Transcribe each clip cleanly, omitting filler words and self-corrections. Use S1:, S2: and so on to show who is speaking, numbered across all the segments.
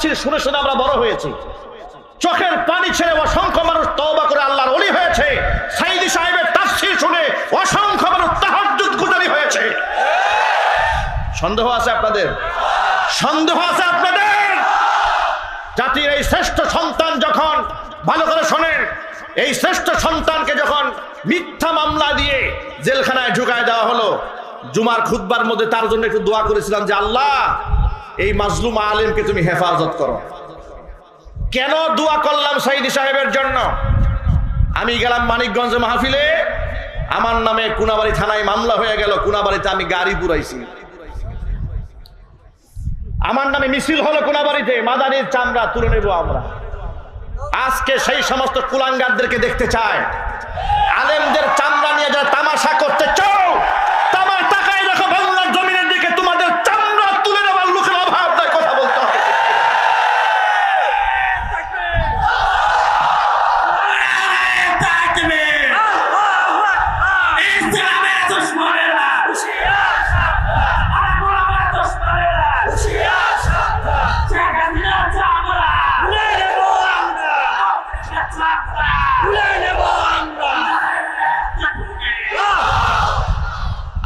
S1: তাফসীর শুনে শুনে আমরা বড় হয়েছি। চোখের পানি ছেড়ে অসংখ্য মানুষ তওবা করে আল্লাহর ওলি হয়েছে। সাইদি সাহেবের তাফসীর শুনে অসংখ্য মানুষ তাহাজ্জুদ গুজারি হয়েছে। সন্দেহ আছে আপনাদের? সন্দেহ আছে আপনাদের? জাতির এই শ্রেষ্ঠ সন্তান যখন, ভালো করে শোনেন, এই শ্রেষ্ঠ সন্তানকে যখন মিথ্যা মামলা দিয়ে জেলখানায় ঢুকায় দেওয়া হলো, জুমার খুতবার মধ্যে তার জন্য একটু দোয়া করেছিলাম যে আল্লাহ এই মাজলুম আলেমকে তুমি হেফাজত করো। কেন দোয়া করলাম সাইদি সাহেবের জন্য? আমি গেলাম মানিকগঞ্জে মাহফিলে, আমার নামে কুনাবাড়ি থানায় মামলা হয়ে গেল। কুনাবাড়িতে আমি গাড়ি পুরাইছি, আমার নামে মিছিল হলো কুনাবাড়িতে, মাদানির চামড়া তুলে নেব আমরা। আজকে সেই সমস্ত কুলাঙ্গারদেরকে দেখতে চায়, আলেমদের চামড়া নিয়ে যারা তামাশা করতে চাও, তোমার টাকায় দেখো বাংলার জমিনের দিকে, তোমাদের চামড়া তুলে নেওয়ার লোকের অভাব নাই, কথা বলতে হবে।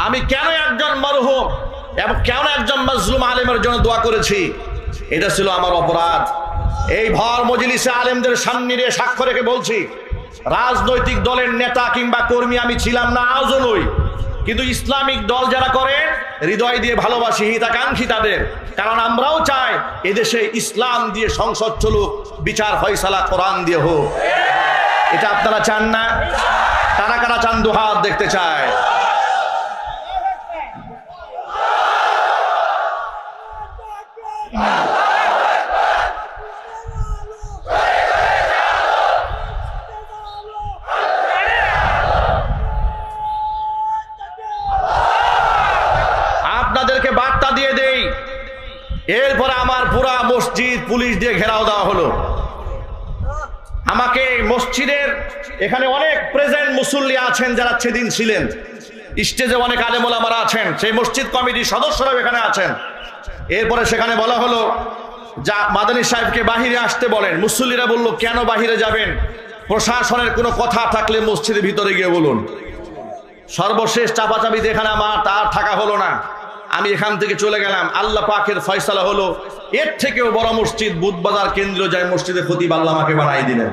S1: আমি কেন একজন মরহুম এবং কেন একজন মাজলুম আলেমের জন্য দোয়া করেছি, এটা ছিল আমার অপরাধ। এই ভর মজলিসে আলেমদের সামনে নিয়ে সাক্ষ্য রেখে বলছি, রাজনৈতিক দলের নেতা কিংবা কর্মী আমি ছিলাম না, আজও নই, কিন্তু ইসলামিক দল যারা করে হৃদয় দিয়ে ভালোবাসি, হিতাকাঙ্ক্ষী তাদের। কারণ আমরাও চাই এদেশে ইসলাম দিয়ে সংসদ চলুক, বিচার ফয়সালা কোরআন দিয়ে হোক। এটা আপনারা চান না? কারা কারা চান? দুহাত দেখতে চায়। আপনাদেরকে বার্তা দিয়ে দেই, এরপরে আমার পুরা মসজিদ পুলিশ দিয়ে ঘেরাও দেওয়া হলো। আমাকে মসজিদের এখানে অনেক প্রেজেন্ট মুসল্লি আছেন যারা সেদিন ছিলেন, স্টেজে অনেক আলেম ওলামারা আছেন, সেই মসজিদ কমিটির সদস্যরাও এখানে আছেন। এরপরে সেখানে বলা হলো যা মাদানী সাহেবকে বাহিরে আসতে বলেন। মুসল্লিরা বলল কেন বাহিরে যাবেন? প্রশাসনের কোনো কথা থাকলে মসজিদের ভিতরে গিয়ে বলুন। সর্বশেষ চাপাচাপিতে এখানে আমার তার থাকা হলো না, আমি এখান থেকে চলে গেলাম। আল্লাহ পাকের ফয়সালা হলো এর থেকেও বড় মসজিদ বুধবাজার কেন্দ্রীয় যায় মসজিদে খতিব আল্লাহ আমাকে বানাই দিলেন।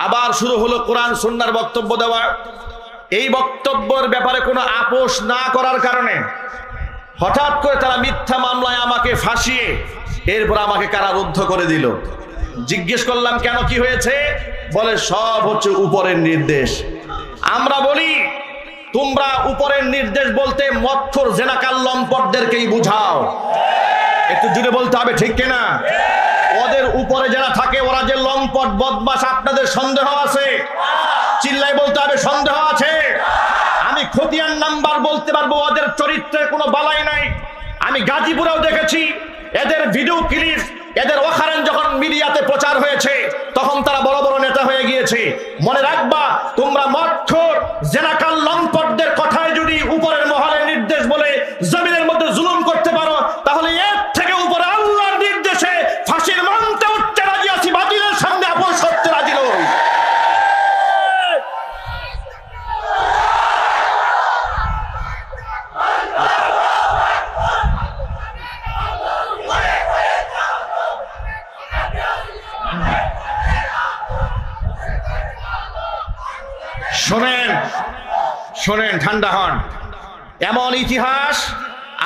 S1: আবার শুরু হলো কোরআন সুন্নাহর বক্তব্য দেওয়া। এই বক্তব্যের ব্যাপারে কোনো আপোষ না করার কারণে হঠাৎ করে তারা মিথ্যা মামলায় আমাকে ফাঁসিয়ে এরপর আমাকে কারারুদ্ধ করে দিল। জিজ্ঞেস করলাম কেন, কি হয়েছে? বলে সব হচ্ছে উপরের নির্দেশ। আমরা বলি তোমরা উপরের নির্দেশ বলতে মৎখর জেনাকাল লম্পটদেরকেই বুঝাও। একটু জুড়ে বলতে হবে, ঠিক কিনা? ওদের উপরে যারা থাকে ওরা যে লম্পট বদমাশ, আপনাদের সন্দেহ আছে? চিল্লাই বলতে হবে, সন্দেহ আছে? আমি খতিয়ান নাম্বার বলতে পারবো, ওদের চরিত্রের কোনো বালাই নাই। আমি গাজীপুরেও দেখেছি এদের ভিডিও ক্লিপ, এদের ওখানে যখন মিডিয়াতে প্রচার হয়েছে তখন তারা বড় বড় নেতা হয়ে গিয়েছে। মনে রাখবা, তোমরা মৎখর জেনাকাল লম্পটদের কথায় যদি উপরের মহলের নির্দেশ বলে জমিনের মধ্যে জুলুম করতে পারো, তাহলে এর থেকে উপরে আল্লাহর নির্দেশে ফাঁসির মঞ্চে উঠতে রাজি আছি, বাতিলের সামনে আপোষ করতে রাজি নই। শোনেন শোনেন, ঠান্ডা হন। এমন ইতিহাস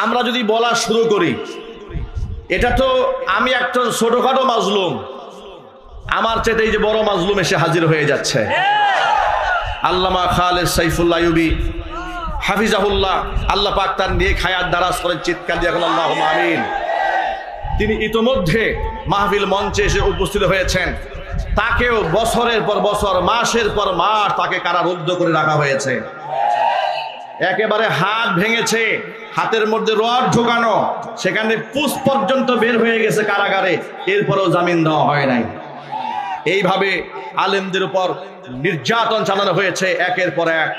S1: আমরা যদি বলা শুরু করি, এটা তো আমি একটা ছোটখাটো মাজলুম, আমার চেয়ে এই যে বড় মাজলুম এসে হাজির হয়ে যাচ্ছে। আল্লামা খালেদ সাইফুল্লাহ আইয়ুবী হাফিজাহুল্লাহ, আল্লাহ পাক তার নেক হায়াত দারাজ করেন, চিৎকার দিয়ে এখন আল্লাহুম্মা আমিন। তিনি ইতোমধ্যে মাহফিল মঞ্চে এসে উপস্থিত হয়েছেন। তাকেও বছরের পর বছর, মাসের পর মাস তাকে কারারুদ্ধ করে রাখা হয়েছে। একেবারে হাত ভেঙেছে, হাতের মধ্যে রড ঢোকানো, সেখানে পুষ পর্যন্ত বের হয়ে গেছে কারাগারে, এরপরেও জামিন দেওয়া হয় নাই। এইভাবে আলেমদের উপর নির্যাতন চালানো হয়েছে একের পর এক।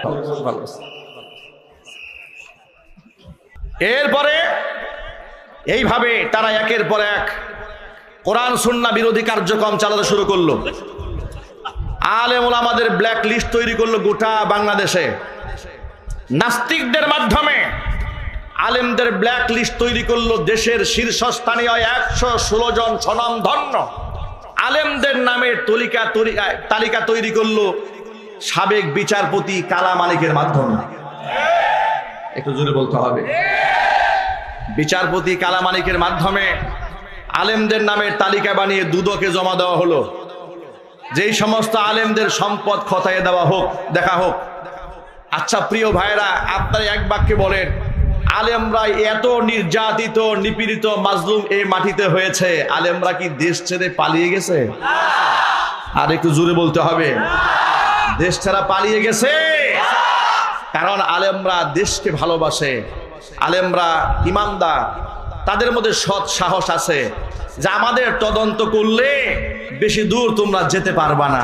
S1: এরপরে এইভাবে তারা একের পর এক কোরআন সুন্নাহ বিরোধী কার্যক্রম চালাতে শুরু করলো। আলেম ওলামাদের ব্ল্যাক লিস্ট তৈরি করলো গোটা বাংলাদেশে। নাস্তিকদের মাধ্যমে আলেমদের ব্ল্যাক লিস্ট তৈরি করলো। দেশের শীর্ষস্থানীয় 116 জন স্বনামধন্য আলেমদের নামের তালিকা তৈরি করলো সাবেক বিচারপতি কালা মালিকের মাধ্যমে। একটু জোরে বলতে হবে। বিচারপতি কালা মালিকের মাধ্যমে আলেমদের নামের তালিকা বানিয়ে দুদকে জমা দেওয়া হলো। যেই সমস্ত আলেমদের সম্পদ খতায়ে দেওয়া হোক, দেখা হোক। আচ্ছা প্রিয় ভাইরা, আপনারা এক বাক্যে বলেন, আলেমরা এত নির্যাতিত, নিপীড়িত, মাজলুম এই মাটিতে হয়েছে, আলেমরা কি দেশ ছেড়ে পালিয়ে গেছে? আর একটু জোরে বলতে হবে, দেশ ছাড়া পালিয়ে গেছে। কারণ আলেমরা দেশকে ভালোবাসে, আলেমরা ইমানদার, তাদের মধ্যে সৎ সাহস আছে যে আমাদের তদন্ত করলে বেশি দূর তোমরা যেতে পারবা না।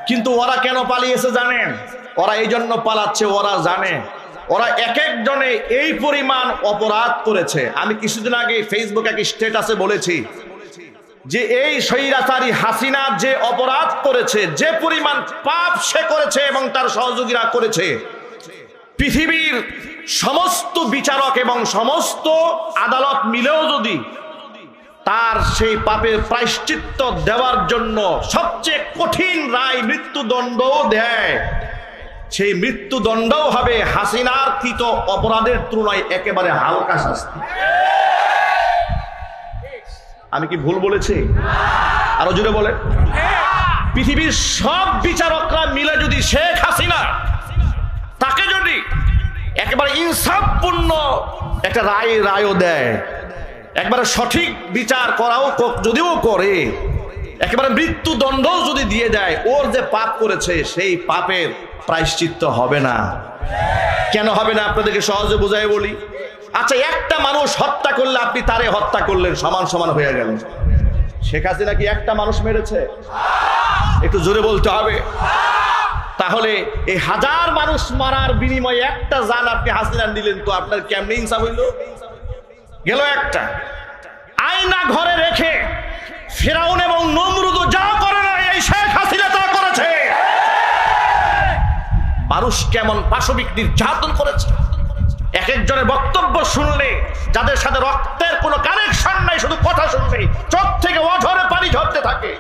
S1: কিন্তু ওরা কেন পালিয়েছে জানেন? ওরা এই জন্য পালাচ্ছে, ওরা জানে ওরা এক একজনে এই পরিমাণ অপরাধ করেছে। আমি কিছুদিন আগে ফেসবুকে এক স্ট্যাটাসে বলেছি যে এই স্বৈরাচারী হাসিনা যে অপরাধ করেছে, যে পরিমাণ পাপ সে করেছে এবং তার সহযোগীরা করেছে, পৃথিবীর সমস্ত বিচারক এবং সমস্ত আদালত মিলেও যদি তার সেই পাপের প্রায়শ্চিত্ত দেওয়ার জন্য সবচেয়ে কঠিন রায় মৃত্যুদণ্ডও দেয়, সেই মৃত্যুদণ্ডও হবে হাসিনার কৃত অপরাধের তুলনায় একেবারে হালকা শাস্তি। আমি কি ভুল বলেছি? আরো জোরে বলে। পৃথিবীর সব বিচারকরা মিলে যদি শেখ হাসিনা তাকে যদি একেবারে ইনসাফপূর্ণ একটা রায়ও দেয়, একবারে সঠিক বিচার করাও যদিও করে, একেবারে মৃত্যুদণ্ডও যদি দিয়ে দেয়, ওর যে পাপ করেছে সেই পাপের প্রায়শ্চিত্ত হবে না। কেন হবে না আপনাদেরকে সহজে বুঝাই বলি। আচ্ছা, একটা মানুষ হত্যা করলে আপনি তারে হত্যা করলেন, সমান সমান হয়ে গেল। শেখ হাসিনা কি একটা মানুষ মেরেছে? একটু জোরে বলতে হবে। তাহলে এই হাজার মানুষ মারার বিনিময়ে একটা জান আপনি হাসিনা নিলেন, তো আপনার কেমনে ইনসাফ হইল? গেল একটা। আয়না ঘরে রেখে ফিরাউন এবং নমরুদ যা করে না, এই শেখ হাসিনা তা করেছে। মানুষ কেমন পাশবিক নির্যাতন করেছে। এক একজনের বক্তব্য শুনলে, যাদের সাথে রক্তের কোনো কানেকশন নাই, শুধু কথা শুনলে চোখ থেকে অঝরে পানি ঝরতে থাকে।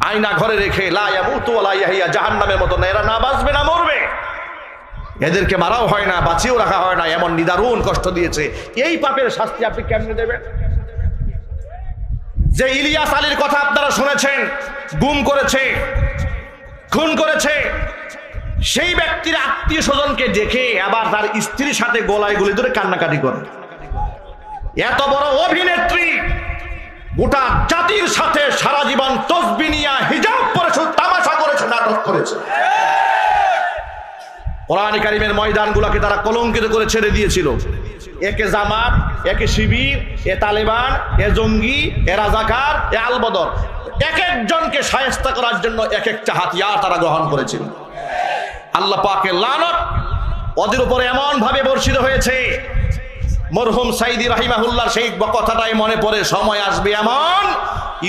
S1: আয়না ঘরে রেখে লা ইয়ামুতু ওয়া লা ইয়াহইয়া, জাহান্নামের মতো না, এরা না বাঁচবে না মরবে। এদেরকে মারাও হয় না, বাঁচিয়েও রাখা হয় না, এমন নিদারুণ কষ্ট দিয়েছে। এই পাপের শাস্তি আপনি কেমনে দেবেন? যে ইলিয়াস আলীর কথা আপনারা শুনেছেন, গুম করেছে, খুন করেছে, সেই ব্যক্তির আত্মীয় স্বজনকে দেখে আবার তার স্ত্রীর সাথে গলায় গুলি ধরে কান্নাকাটি করে। এত বড় অভিনেত্রী গোটা জাতির সাথে সারা জীবন তসবিহ নিয়া হিজাব পরেছে, তামাশা করেছে, নাটক করেছে। কোরআন কারীমের ময়দানগুলোকে তারা কলঙ্কিত করে ছেড়ে দিয়েছিল। একে জামাত, একে শিবির, এ তালেবান, এ জঙ্গি, এ রাজাকার, এ আলবদর, এক একজনকে শায়েস্তা করার জন্য এক একটা হাতিয়ার তারা গ্রহণ করেছিল। আল্লাহ পাকের লানত ওদের উপরে এমন ভাবে বর্ষিত হয়েছে, মরহুম সাইদি রাহিমাহুল্লাহর সেই কথাটাই মনে পড়ে, সময় আসবে এমন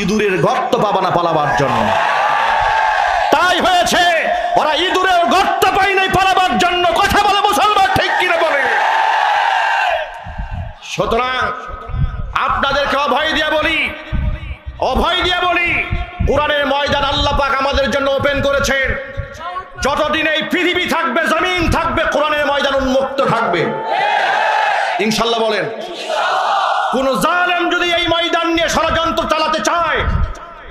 S1: ইঁদুরের গর্ত পাবা না পালাবার জন্য। তাই হয়েছে, ওরা ইঁদুরের গর্ত পাই নাই পালাবার জন্য। কথা বলে মুসলমান, ঠিক কিনা বলে? সুতরাং আপনাদেরকে অভয় দিয়া বলি, কোরআনের ময়দান আল্লাহ পাক আমাদের জন্য ওপেন করেছেন। যতদিন এই পৃথিবী থাকবে, জমিন থাকবে, কোরআনের ময়দান উন্মুক্ত থাকবে, ইনশাআল্লাহ বলেন। কোন জালেম যদি এই ময়দান নিয়ে ষড়যন্ত্র চালাতে চায়,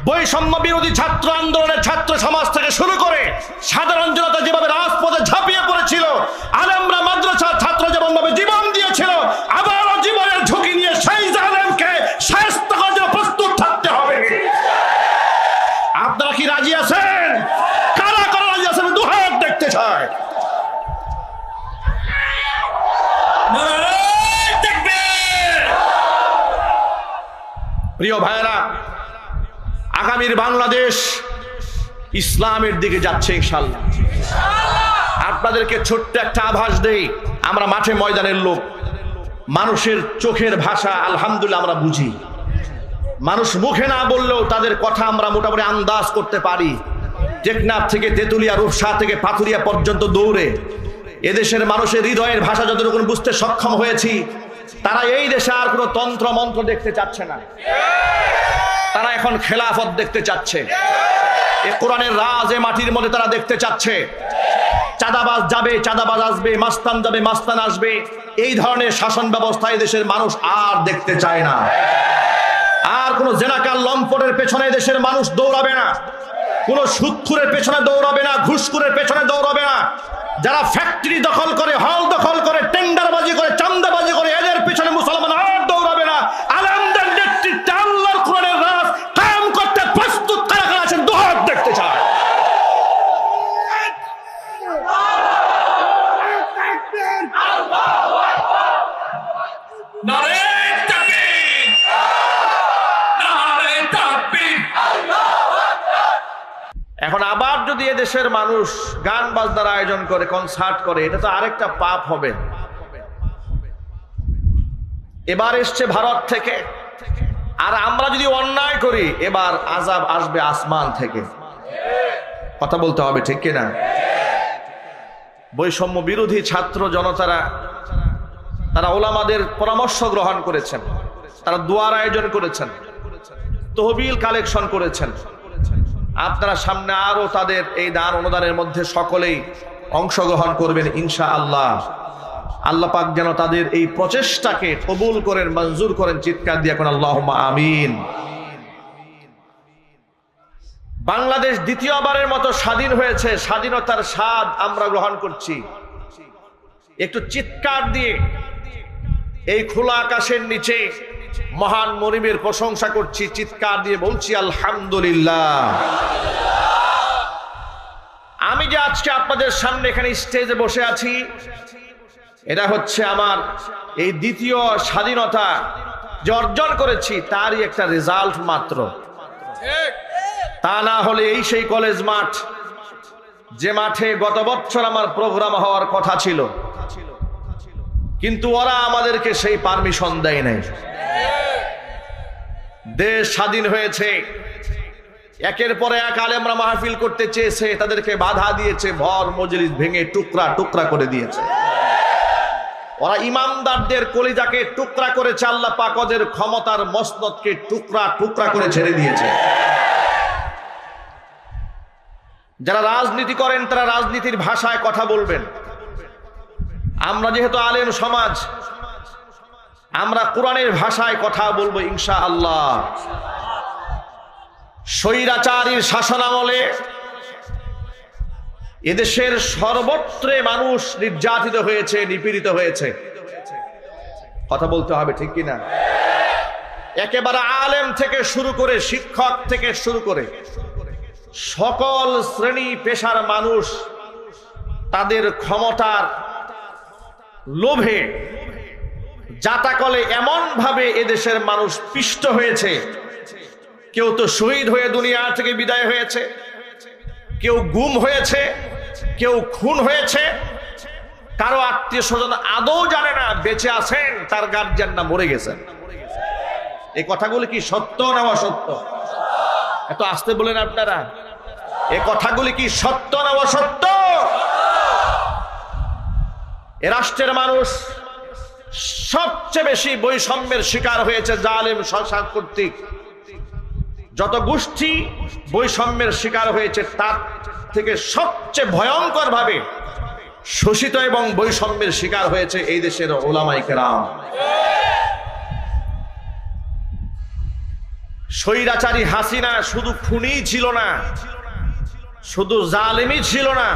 S1: বৈষম্য বিরোধী ছাত্র আন্দোলনের ছাত্র সমাজ থেকে শুরু করে সাধারণ জনতা যেভাবে রাজপথে ঝাঁপিয়ে পড়েছিল, আলেমরা মাদ্রাসার ছাত্র যেমন ভাবে জীবন দিয়েছিল, আবারও জীবনের ঝুঁকি নিয়ে সেই জালেমকে শায়েস্ত করার জন্য প্রস্তুত থাকতে হবে। আপনারা কি রাজি আছেন? কারা কারা রাজি আছেন? দু হাত দেখতে চায়। প্রিয় ভাইরা, আগামীর বাংলাদেশ ইসলামের দিকে যাচ্ছে ইনশাআল্লাহ। আপনাদেরকে ছোট্ট একটা আভাস দেই, আমরা মাঠে ময়দানের লোক, মানুষের চোখের ভাষা আলহামদুলিল্লাহ আমরা বুঝি। মানুষ মুখে না বললেও তাদের কথা আমরা মোটামুটি আন্দাজ করতে পারি। টেকনাফ থেকে তেতুলিয়া, রূপসা থেকে পাথুরিয়া পর্যন্ত দৌড়ে এদেশের মানুষের হৃদয়ের ভাষা যতটুকু বুঝতে সক্ষম হয়েছি, তারা এই দেশে আর কোনো তন্ত্র মন্ত্র দেখতে চাচ্ছে না। তারা এখন খেলাফত দেখতে চাচ্ছে। এ কোরআনের রাজ এ মাটির মধ্যে তারা দেখতে চাচ্ছে। চাঁদাবাজ যাবে, চাঁদাবাজ আসবে, মাস্তান যাবে, মাস্তান আসবে। এই ধরনের শাসন ব্যবস্থা এই দেশের মানুষ আর দেখতে চায় না। আর কোন জেনাকার লম্পটের পেছনে দেশের মানুষ দৌড়াবে না, কোন সুদখুরের পেছনে দৌড়াবে না, ঘুষখুরের পেছনে দৌড়াবে না। যারা ফ্যাক্টরি দখল করে, হল দখল করে, টেন্ডারবাজি করে, চাঁদাবাজি করে, এদের পেছনে মুসলমান আর দৌড়াবে না। আলেমদের নেতৃত্বে আল্লাহর কোরআনের রাজ কায়েম করতে প্রস্তুত কারা কারা আছেন দুই হাত দেখতে চায়। এখন আবার যদি এদেশের মানুষ গান বাজনার আয়োজন করে, কনসার্ট করে, এটা তো আরেকটা পাপ হবে। এবার এসছে ভারত থেকে, আর আমরা যদি অন্যায় করি এবার আযাব আসবে আসমান থেকে। কথা বলতে হবে, ঠিক কিনা? বৈষম্য বিরোধী ছাত্র জনতারা তারা ওলামাদের পরামর্শ গ্রহণ করেছেন, তারা দোয়ার আয়োজন করেছেন, তহবিল কালেকশন করেছেন। আপনারা সামনে আরো তাদের এই দান অনুদানের মধ্যে সকলেই অংশগ্রহণ করবেন ইনশাআল্লাহ। আল্লাহ পাক যেন তাদের এই প্রচেষ্টাকে কবুল করেন, মঞ্জুর করেন। চিৎকার দিয়ে কোন আল্লাহুম্মা আমিন। বাংলাদেশ দ্বিতীয়বারের মতো স্বাধীন হয়েছে, স্বাধীনতার স্বাদ আমরা গ্রহণ করছি। একটু চিৎকার দিয়ে এই খোলা আকাশের নিচে মহান মনিবের প্রশংসা করছি, চিৎকার দিয়ে বলছি আলহামদুলিল্লাহ। আমি যে আজকে আপনাদের সামনে এখানে স্টেজে বসে আছি, এটা হচ্ছে আমার এই দ্বিতীয় স্বাধীনতা যে অর্জন করেছি তারই একটা রেজাল্ট মাত্র। তা না হলে এই সেই কলেজ মাঠ, যে মাঠে গত বছর আমার প্রোগ্রাম হওয়ার কথা ছিল, কিন্তু ওরা আমাদেরকে সেই পারমিশন দেয় নাই। দেশ স্বাধীন হয়েছে, একের পরে এক আলেমরা মাহফিল করতে চেয়েছে, তাদেরকে বাধা দিয়েছে, ভর মজলিস ভেঙে টুকরা টুকরা করে দিয়েছে। ওরা ইমামদারদের কলিজাকে টুকরা করেছে, আল্লাহ পাক ওদের ক্ষমতার মসনদকে টুকরা টুকরা করে ছেড়ে দিয়েছে। যারা রাজনীতি করেন তারা রাজনীতির ভাষায় কথা বলবেন। আমরা যেহেতু আলেম সমাজ, আমরা কোরআনের ভাষায় কথা বলবো ইনশাআল্লাহ। স্বৈরাচারীর শাসনামলে এদেশের সর্বত্রে মানুষ নির্যাতিত হয়েছে, নিপীড়িত হয়েছে। কথা বলতে হবে, ঠিক কিনা? একেবারে আলেম থেকে শুরু করে, শিক্ষক থেকে শুরু করে সকল শ্রেণী পেশার মানুষ তাদের ক্ষমতার লোভে জাতাকলে এমন ভাবে এদেশের মানুষ পিষ্ট হয়েছে। কেউ তো শহীদ হয়ে দুনিয়া থেকে বিদায় হয়েছে, কেউ গুম হয়েছে, কেউ খুন হয়েছে, কারো আত্মীয় স্বজন আদৌ জানে না বেঁচে আছেন, তার গার্জিয়ান না মরে গেছেন। এই কথাগুলো কি সত্য না অসত্য? এত আস্তে বলেন আপনারা। এই কথাগুলি কি সত্য না অসত্য? এ রাষ্ট্রের মানুষ সবচেয়ে বেশি বৈষম্যের শিকার হয়েছে জালেম শাসক কর্তৃক। যত গোষ্ঠী বৈষম্যের শিকার হয়েছে, তার থেকে সবচেয়ে ভয়ঙ্কর ভাবে শোষিত এবং বৈষম্যের শিকার হয়েছে এই দেশের উলামায়ে কেরাম। স্বৈরাচারী হাসিনা শুধু খুনিই ছিল না, শুধু জালেমই ছিল না,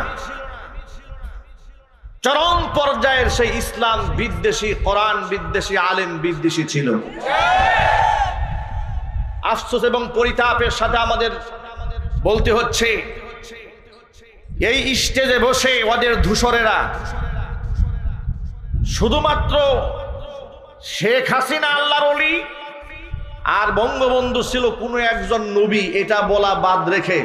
S1: চরম পর্যায়ের সেই ইসলাম বিদ্বেষী, কোরআন বিদ্বেষী, আলেম বিদ্বেষী ছিল। আফসোস এবং পরিতাপের সাথে আমাদের বলতে হচ্ছে, এই স্টেজে বসে ওদের ধূসরেরা শুধুমাত্র শেখ হাসিনা আল্লাহর ওলি আর বঙ্গবন্ধু ছিল কোনো একজন নবী, এটা বলা বাদ রেখে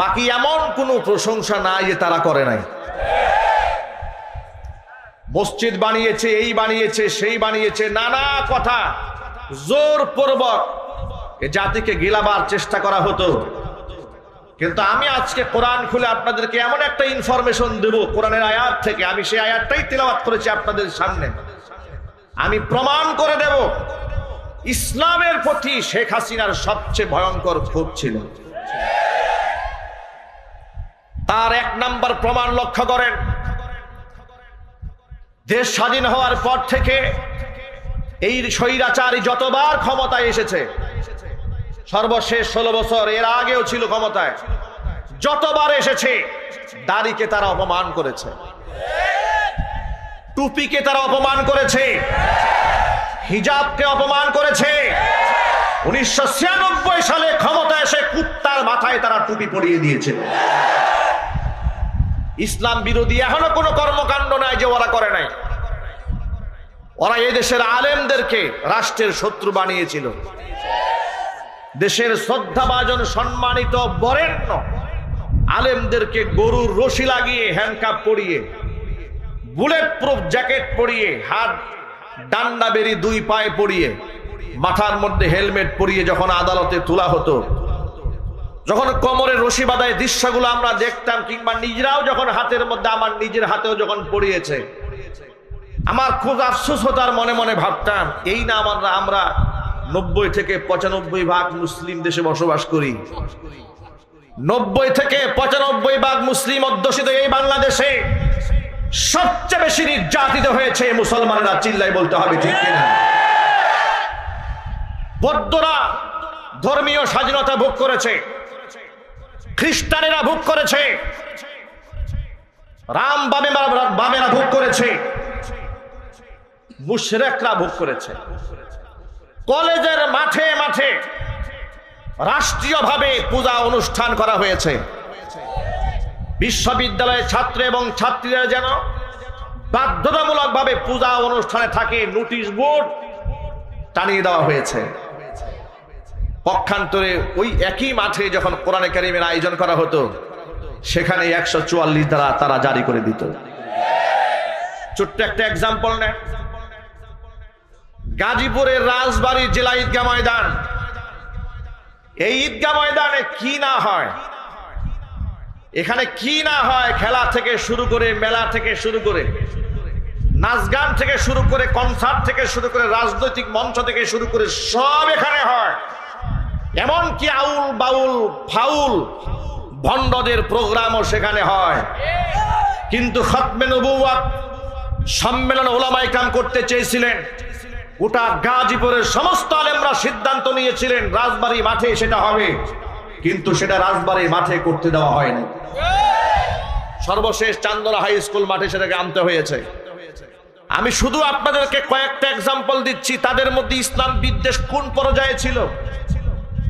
S1: বাকি এমন কোনো প্রশংসা নাই যে তারা করে নাই। মসজিদ বানিয়েছে, এই বানিয়েছে, সেই বানিয়েছে, নানা কথা জোরপূর্বক এই জাতিকে গিলাবার চেষ্টা করা হতো। কিন্তু আমি আজকে কোরআন খুলে আপনাদেরকে এমন একটা ইনফরমেশন দেব কোরআনের আয়াত থেকে, আমি সেই আয়াতটাই তিলাওয়াত করেছি আপনাদের সামনে। আমি প্রমাণ করে দেব ইসলামের প্রতি শেখ হাসিনার সবচেয়ে ভয়ঙ্কর ক্ষোভ ছিল। তার 1 নাম্বার প্রমাণ লক্ষ্য করেন, দেশ স্বাধীন হওয়ার পর থেকে এই স্বৈরাচারী যতবার ক্ষমতায় এসেছে, সর্বশেষ 16 বছর, এর আগেও ছিল ক্ষমতায়, যতবার এসেছে দাড়িকে তারা অপমান করেছে, টুপিকে তারা অপমান করেছে, হিজাবকে অপমান করেছে। 1996 সালে ক্ষমতা এসে কুত্তার মাথায় তারা টুপি পরিয়ে দিয়েছে। ইসলাম বিরোধী এখনো কোনো কর্মকাণ্ড নাই যে ওরা করে নাই। ওরা এই দেশের আলেমদেরকে রাষ্ট্রের শত্রু বানিয়েছিল। দেশের শ্রদ্ধাভাজন সম্মানিত বরেণ্য আলেমদেরকে গরুর রশি লাগিয়ে, হ্যান্ডকাপ পরিয়ে, বুলেট প্রুফ জ্যাকেট পরিয়ে, হাত ডান্ডা বেরি 2 পায়ে পরিয়ে, মাথার মধ্যে হেলমেট পরিয়ে যখন আদালতে তোলা হতো, যখন কোমরে রশি বাঁধায় দৃশ্যগুলো আমরা দেখতাম, কিংবা নিজেরাও যখন হাতের মধ্যে, আমার নিজের হাতেও যখন পড়িয়েছে, আমার খুব আফসোস হতো। আর মনে মনে ভাবতাম, এই না আমরা 90 থেকে 95% মুসলিম দেশে বসবাস করি। 90 থেকে 95% মুসলিম অধ্যুষিত এই বাংলাদেশে সবচেয়ে বেশি নির্যাতিত হয়েছে মুসলমানরা, চিল্লাই বলতে হবে, ঠিক কিনা? বৌদ্ধরা ধর্মীয় স্বাধীনতা ভোগ করেছে, খ্রিস্টানেরা ভোগ করেছে, রাম বামেরা ভোগ করেছে, মুশরিকরা ভোগ করেছে। কলেজের মাঠে মাঠে রাষ্ট্রীয়ভাবে পূজা অনুষ্ঠান করা হয়েছে। বিশ্ববিদ্যালয়ের ছাত্র এবং ছাত্রীরা যেন বাধ্যতামূলকভাবে পূজা অনুষ্ঠানে থাকে, নোটিশ বোর্ড টানিয়ে দেওয়া হয়েছে। পক্ষান্তরে ওই একই মাঠে যখন কোরআনে কারীমের আয়োজন করা হতো, সেখানে 144 ধারা তারা জারি করে দিত। ছোট্ট একটা এক্সাম্পল নেন, গাজীপুরের রাজবাড়ী জেলা ঈদগাহ ময়দান, এই ঈদগাহ ময়দানে কি না হয়, এখানে কি না হয়, খেলা থেকে শুরু করে, মেলা থেকে শুরু করে, নাচ গান থেকে শুরু করে, কনসার্ট থেকে শুরু করে, রাজনৈতিক মঞ্চ থেকে শুরু করে সব এখানে হয়। এমনকি আউল বাউল ফাউল ভণ্ডদের প্রোগ্রামও সেখানে হয়। কিন্তু খতমে নবুওয়াত সম্মেলন ওলামায়ে কেরাম করতে চেয়েছিলেন, গোটা গাজীপুরের সমস্ত আলেমরা সিদ্ধান্ত নিয়েছিলেন রাজবাড়ী মাঠে সেটা হবে, কিন্তু সেটা রাজবাড়ীর মাঠে করতে দেওয়া হয়নি। সর্বশেষ চান্দনা হাই স্কুল মাঠে সেটাকে আনতে হয়েছে। আমি শুধু আপনাদেরকে কয়েকটা এক্সাম্পল দিচ্ছি, তাদের মধ্যে ইসলাম বিদ্বেষ কোন পর্যায়ে ছিল।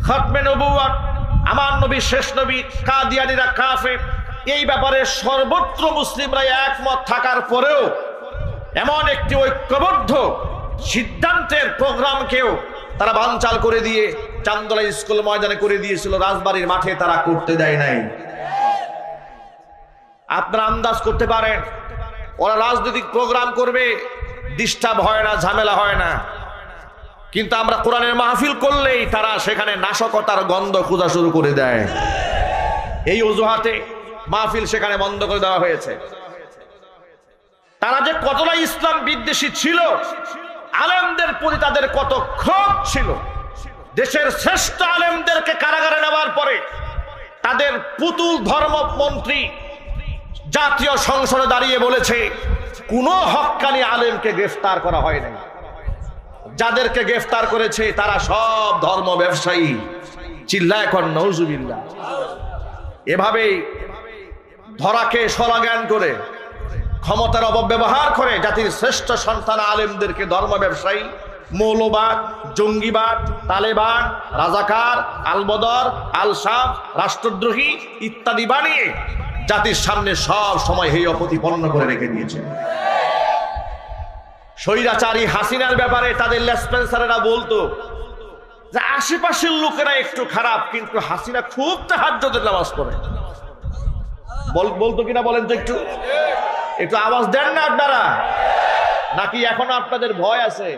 S1: খতমে নবুওয়াত, আমার নবী শেষ নবী, কাদিয়ানীরা কাফের, এই ব্যাপারে সর্বত্র মুসলিমরা একমত থাকার পরেও এমন একটি ঐক্যবদ্ধ সিদ্ধান্তের প্রোগ্রামকেও তারা বানচাল করে দিয়ে চান্দনা স্কুল ময়দানে করে দিয়েছিল, রাজবাড়ীর মাঠে তারা করতে দেয় নাই। আপনারা আন্দাজ করতে পারেন ওরা রাজনৈতিক প্রোগ্রাম করবে, ডিস্টার্ব হয় না, ঝামেলা হয় না, কিন্তু আমরা কোরআনের মাহফিল করলেই তারা সেখানে নাশকতার গন্ধ খোঁজা শুরু করে দেয়। এই অজুহাতে মাহফিল সেখানে বন্ধ করে দেওয়া হয়েছে। তারা যে কতটা ইসলাম বিদ্বেষী ছিল, আলেমদের প্রতি তাদের কত ক্ষোভ ছিল। দেশের শ্রেষ্ঠ আলেমদেরকে কারাগারে নেওয়ার পরে তাদের পুতুল ধর্মমন্ত্রী জাতীয় সংসদে দাঁড়িয়ে বলেছে কোন হক্কানি আলেমকে গ্রেফতার করা হয় নাই, যাদেরকে গ্রেফতার করেছে তারা সব ধর্ম ব্যবসায়ী। চিল্লায় এখন নাউজুবিল্লাহ। এভাবেই ধরাকে স্বলাগান করে, ক্ষমতার অপব্যবহার করে জাতির শ্রেষ্ঠ সন্তান আলেমদেরকে ধর্ম ব্যবসায়ী, মৌলবাদ, জঙ্গিবাদ, তালেবান, রাজাকার, আলবদর, আলসাব, রাষ্ট্রদ্রোহী ইত্যাদি বানিয়ে জাতির সামনে সব সময় হেয় প্রতিপন্ন করে রেখে দিয়েছে। স্বৈরাচারী হাসিনার ব্যাপারে তাদের লেসপেন্সারেরা বলতো যে আশেপাশের লোকেরা একটু খারাপ, কিন্তু হাসিনা খুব তাহাজ্জুদের নামাজ পড়ে। বলতো কিনা বলেন তো, একটু আওয়াজ দেন না আপনারা, নাকি এখনো আপনাদের ভয় আছে?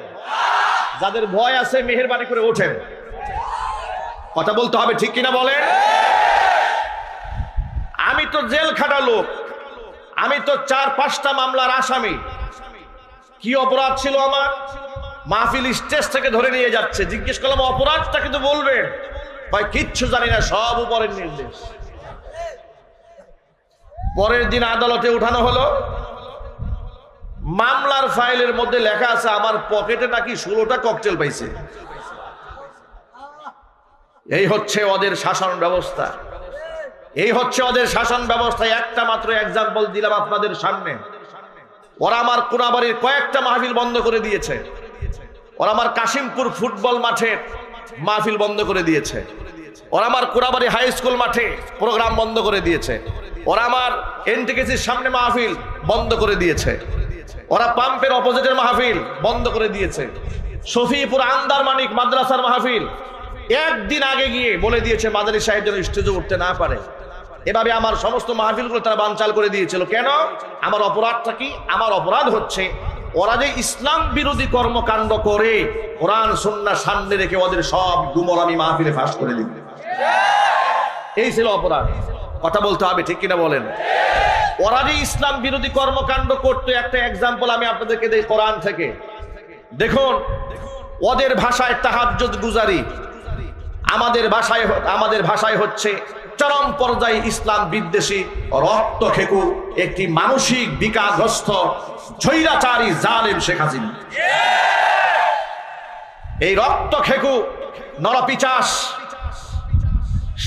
S1: যাদের ভয় আছে মেহেরবানি করে ওঠেন, কথা বলতে হবে ঠিক কিনা বলেন। আমি তো জেল খাটা লোক, আমি তো 4-5টা মামলার আসামি। কি অপরাধ ছিল আমার? মাহফিল স্টেজ থেকে ধরে নিয়ে যাচ্ছে, জিজ্ঞেস করলাম অপরাধটা কিন্তু বলবেন, ভাই কিচ্ছু জানি না, সব উপরের নির্দেশ। পরের দিন আদালতে উঠানো হলো, মামলার ফাইলের মধ্যে লেখা আছে আমার পকেটে নাকি 16টা ককটেল পাইছে। এই হচ্ছে ওদের শাসন ব্যবস্থা, এই হচ্ছে ওদের শাসন ব্যবস্থা। একটা মাত্র এক্সাম্পল দিলাম আপনাদের সামনে। ওরা আমার কোনাবাড়ির কয়েকটা মাহফিল বন্ধ করে দিয়েছে, ওরা আমার কাশিমপুর ফুটবল মাঠে মাহফিল বন্ধ করে দিয়েছে, ওরা আমার কোনাবাড়ি হাই স্কুল মাঠে প্রোগ্রাম বন্ধ করে দিয়েছে, ওরা আমার এনটিকেসির সামনে মাহফিল বন্ধ করে দিয়েছে, ওরা পাম্পের অপোজিটের মাহফিল বন্ধ করে দিয়েছে, শফিপুর আন্দার মানিক মাদ্রাসার মাহফিল একদিন আগে গিয়ে বলে দিয়েছে মাদানী সাহেব যেন স্টেজে উঠতে না পারে। এভাবে আমার সমস্ত মাহফিলগুলো তারা বানচাল করে দিয়েছিল। কেন? আমার অপরাধটা কি? আমার অপরাধ হচ্ছে ওরা যে ইসলাম বিরোধী কর্মকাণ্ড করে কোরআন সুন্নাহ সামনে রেখে ওদের সব গুমর আমি মাহফিলে ফাঁস করে দিই। এই ছিল অপরাধ, কথা বলতে হবে ঠিক কিনা বলেন। ওরা যে ইসলাম বিরোধী কর্মকাণ্ড করতে, একটা এক্সাম্পল আমি আপনাদেরকে দেই কোরআন থেকে। দেখুন, ওদের ভাষায় তাহাজ্জুদ গুজারি, আমাদের ভাষায় হচ্ছে চরম পর্যায়ে ইসলাম বিদ্বেষী রক্তখেকু একটি মানসিক বিকারগ্রস্ত স্বৈরাচারী জালেম শেখ হাসিনা। এই রক্তখেকু নরপিচাস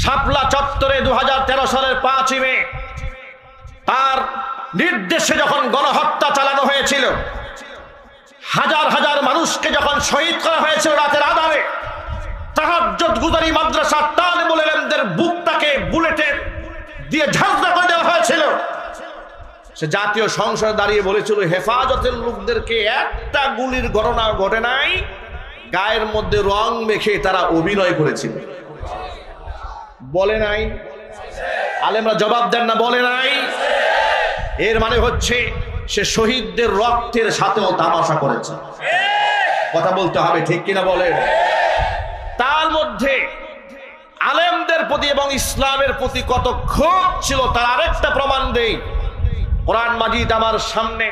S1: শাপলা চত্বরে 2013 সালের 5ই মে তার নির্দেশে যখন গণহত্যা চালানো হয়েছিল, হাজার হাজার মানুষকে যখন শহীদ করা হয়েছিল রাতের আঁধারে, তাহাজ্জুদ গুজারি মাদ্রাসার তালিবুল ইলমদের বুকটাকে বুলেটের দিয়ে ঝাঁঝরা করে দেওয়া হয়েছিল। সে জাতীয় সংসদে দাঁড়িয়ে বলেছিল হেফাজতের লোকদেরকে একটা গুলির ঘটনা ঘটে নাই, গায়ের মধ্যে রং মেখে তারা অভিনয় করেছিল। বলে নাই? আলেমরা জবাব দেন না, বলে নাই? এর মানে হচ্ছে সে শহীদদের রক্তের সাথেও তামাশা করেছে, কথা বলতে হবে ঠিক কিনা বলেন। তার মধ্যে আলেমদের প্রতি এবং ইসলামের প্রতি কত ক্ষোভ ছিল তার আরেকটা প্রমাণ দেই। কোরআন মাজিদ আমার সামনে,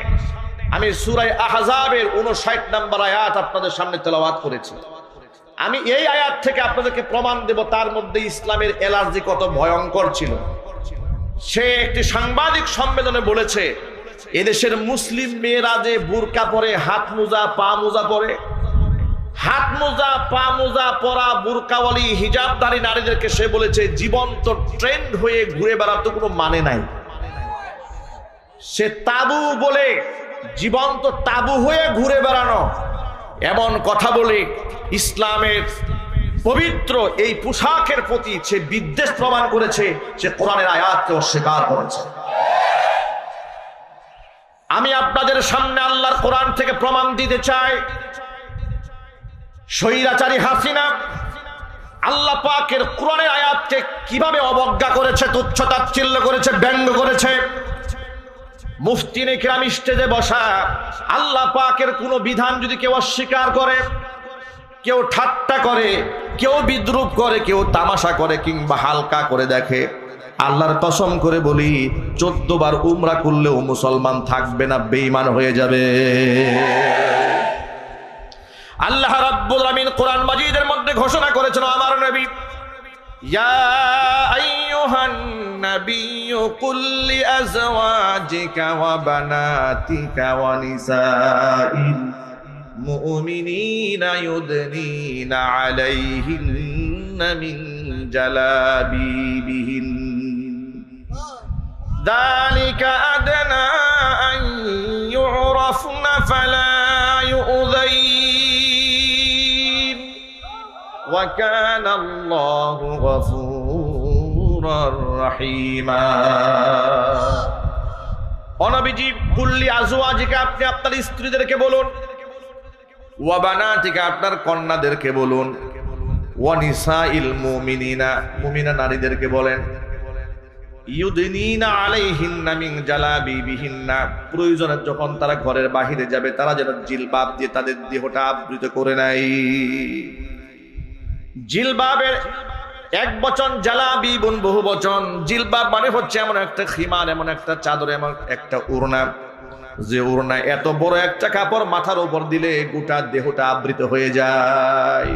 S1: আমি সূরা আহজাবের 59 নম্বর আয়াত আপনাদের সামনে তেলাওয়াত করেছি। আমি এই আয়াত থেকে আপনাদেরকে প্রমাণ দেব তার মধ্যে ইসলামের এলার্জি কত ভয়ঙ্কর ছিল। সে একটি সাংবাদিক সম্মেলনে বলেছে এদেশের মুসলিম মেয়েরা যে বুরকা পরে, হাত মোজা পা মোজা পরে, হাত মোজা পা মোজা পরা বুরকাওয়ালি হিজাবধারী নারীদেরকে সে বলেছে জীবন্ত ট্রেন্ড হয়ে ঘুরে বেড়াতে কোনো মানে নাই। সে তাবু বলে জীবন্ত তাবু হয়ে ঘুরে বেড়ানো এমন কথা বলে ইসলামের পবিত্র এই পোশাকের প্রতি সে বিদ্বেষ প্রমাণ করেছে, সে কোরআনের আয়াতকে অস্বীকার করেছে। আমি আপনাদের সামনে আল্লাহর কোরআন থেকে প্রমাণ দিতে চাই স্বৈরাচারী হাসিনা আল্লাহ পাকের কোরআনের আয়াতকে কিভাবে অবজ্ঞা করেছে, তুচ্ছ-তাচ্ছিল্য করেছে, ব্যঙ্গ করেছে। মুফতিনে কিরাম স্টেজে বসা, আল্লাহ পাকের কোনো বিধান যদি কেউ অস্বীকার করে, কেউ ঠাট্টা করে, কেউ বিদ্রুপ করে, কেউ তামাশা করে কিংবা হালকা করে দেখে, আল্লাহর কসম করে বলি 14 বার উমরা করলেও মুসলমান থাকবে না, বেঈমান হয়ে যাবে। আল্লাহ রাব্বুল আমিন কোরআন মাজিদের মধ্যে ঘোষণা করেছেন আমার নবী, ইয়া আইয়ুহান নাবিয়্যু কুল লিআজওয়াজিকা ওয়া বানাতিকা ওয়া নিসাইল মুমিনিনা ইউদনিনা আলাইহিন্না মিন জালাবিবিহিন যালিকা আদনা আন ইউরাফনা ফালা ইউযাইন ওয়া কানা আল্লাহু গফুরার রহিমা। ও নবীজি, কুল্লি আজওয়াজিকা, আপনি আপনার স্ত্রীদেরকে বলুন, ওয়া বানাতিকা, আপনার কন্যাদেরকে বলুন, ওয়া নিসাইল মুমিনিনা, মুমিনা নারীদেরকে বলেন, ইউদিনিনা আলাইহিন্না মিন জালাবিবিহিন্না, প্রয়োজনে যখন তারা ঘরের বাহিরে যাবে তারা যেন জিলবাব দিয়ে তাদের দেহটা আবৃত করে নেয়। জিলবাবের এক বচন, জালাবিবুন বহু বচন। জিলবাব মানে হচ্ছে এমন একটা খিমার, এমন একটা চাদর, এমন একটা ওড়না, যে ওড়না এত বড় একটা কাপড় মাথার উপর দিলে গোটা দেহটা আবৃত হয়ে যায়।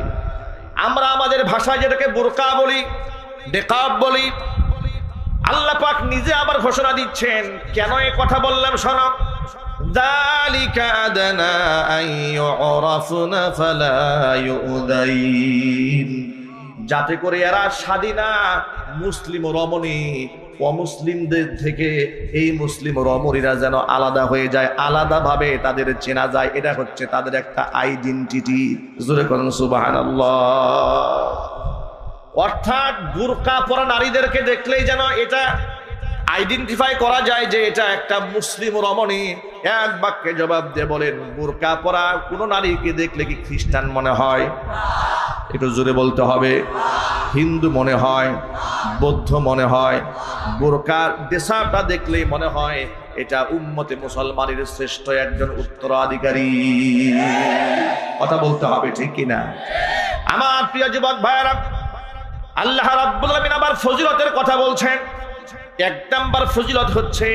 S1: আমরা আমাদের ভাষায় যেটাকে বোরকা বলি, নেকাব বলি, আল্লাহ পাক নিজে আবার ঘোষণা দিচ্ছেন। কেন এই কথা বললাম শোনো। যালিকা আদনা আন ইউরাফনা ফালা ইউদাইন, যাতে করে এরা স্বাধীনা মুসলিম রমণী অমুসলিমদের থেকে এই মুসলিম রমণীরা যেন আলাদা হয়ে যায়, আলাদাভাবে তাদের চেনা যায়। এটা হচ্ছে তাদের একটা আইডেন্টিটি। জোরে করুন সুবহানাল্লাহ। অর্থাৎ বুরকা পরা নারীদেরকে দেখলেই যেন এটা আইডেন্টিফাই করা যায় যে এটা একটা মুসলিম রমণী। এক বাক্যে জবাব দিয়ে বলেন, বুরকা পরা কোন নারীকে দেখলে কি খ্রিস্টান মনে হয়? একটু জোরে বলতে হবে। হিন্দু মনে হয়, বৌদ্ধ মনে হয়। বুরকার দেশাটা দেখলেই মনে হয় এটা উম্মতে মুসলমানের শ্রেষ্ঠ একজন উত্তরাধিকারী। কথা বলতে হবে, ঠিক কিনা? আমার প্রিয় যুবক ভাইয়েরা, আল্লাহ রাব্বুল আলামিন আবার ফজিলতের কথা বলছেন। এক নাম্বার ফজিলত হচ্ছে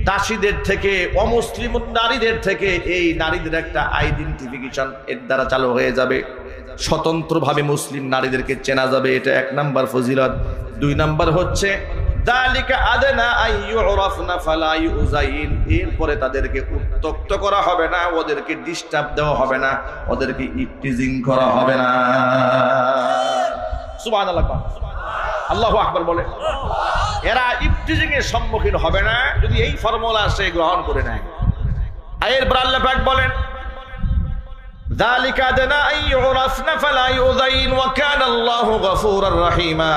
S1: দাসীদের থেকে, অমুসলিম নারীদের থেকে এই নারীদের একটা আইডেন্টিফিকেশন এর দ্বারা চালু হয়ে যাবে। স্বতন্ত্রভাবে মুসলিম নারীদেরকে চেনা যাবে, এটা এক নাম্বার ফজিলত। দুই নাম্বার হচ্ছে যালিকা আদনা আন ইউরাফনা ফালা ইউযাইন, এরপরে তাদেরকে উত্ত্যক্ত করা হবে না, ওদেরকে ডিস্টার্ব দেওয়া হবে না, ওদেরকে ইফটিজিং করা হবে না। সুবহানাল্লাহ, আল্লাহু আকবার বলে। এরা ইফটিজিং এর সম্মুখীন হবে না যদি এই ফর্মুলা সে গ্রহণ করে নেয়। এরপর আল্লাহ পাক বলেন, যালিকা আদনা আন ইউরাফনা ফালা ইউযাইন ওয়া কানা আল্লাহু গফুরার রহিমা,